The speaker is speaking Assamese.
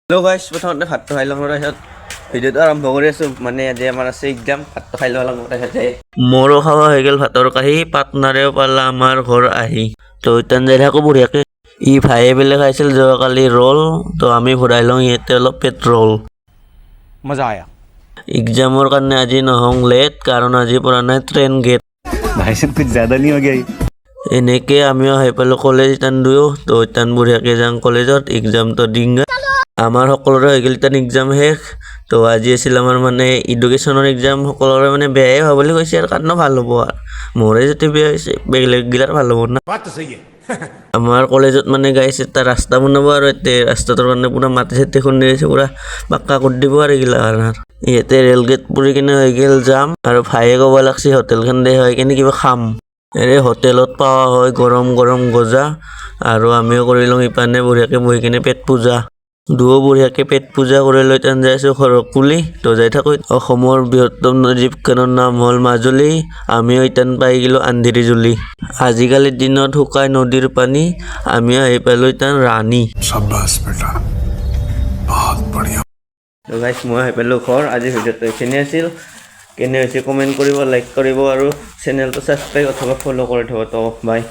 হেল্ল' গাইছ প্ৰথমতে ভাতটো খাই লওঁ তাৰপিছত ভিডিঅ'টো আৰম্ভ কৰি আছোঁ মানে আজি আমাৰ আছে এক্সাম ভাতটো খাই ল'ব লাগিব তাৰপিছতে মোৰো খাৱা হৈ গ'ল ভাতৰ কাহি পাৰ্টনাৰেও পালা আমাৰ ঘৰ আহি তো ইতান যাই থাকোঁ বঢ়িয়াকৈ ই ভায়ে বেলেগ খাইছিল যোৱাকালি ৰ'ল তো আমি ভৰাই লওঁ ইয়াতে অলপ পেট্ৰল मजा आया এক্সামৰ কাৰণে আজি নহওঁ লেট কাৰণ আজি পৰা নাই ট্ৰেইন গেট भाई साहब कुछ ज्यादा नहीं हो गया ये? এনেকৈ আমিও আহি পালোঁ কলেজ ইতান দুয়ো তো ইতান বঢ়িয়াকৈ যাওঁ কলেজত এক্সামটো দিংগা আমাৰ সকলোৰে হৈ গ'ল ইতান এক্সাম শেষ তো আজি আছিল আমাৰ মানে এডুকেশ্যনৰ এক্সাম সকলোৰে মানে বেয়াই হোৱা বুলি কৈছে আৰু কাৰণেও ভাল হ'ব আৰু মোৰে যদি বেয়া হৈছে বেলেগগিলাৰ ভাল হ'ব না बात तो सही है আমাৰ কলেজত মানে গাইছে এটা ৰাস্তা বনাব আৰু এতিয়া ৰাস্তাটোৰ কাৰণে পূৰা মাটি চাটি খুন্দি দিছে পূৰা পাক্কা কৰি দিব আৰু এইগিলা কাৰণে ইয়াতে ৰেল গেট পৰি কিনে হৈ গ'ল যাম আৰু ভায়ে ক'ব লাগছে হোটেলখন দে হৈ কিনে কিবা খাম এই হোটেলত পোৱা হয় গৰম গৰম গজা আৰু আমিও কৰি লওঁ ইপানে বঢ়িয়াকৈ বহি কিনে পেট পূজা দুয়ো বঢ়িয়াকৈ পেট পূজা কৰি লৈ টান যাই আছোঁ ঘৰকুলি তো যাই থাকোঁ অসমৰ বৃহত্তম নদীখনৰ নাম হ'ল মাজুলী আমিও ইটান পাই গ'লোঁ আন্ধেৰিজুলি আজিকালিৰ দিনত শুকাই নদীৰ পানী আমিও আহি পালোঁ ইটান ৰাণী शाबाश बेटा बहुत बढ़िया তো গাইছ মই আহি পালোঁ ঘৰ আজি ভিডিঅ'টো এইখিনি আছিল কেনে হৈছে কমেণ্ট কৰিব লাইক কৰিব আৰু চেনেলটো ছাবস্ক্ৰাইব অথবা ফ'ল' কৰি থ'ব তো বাই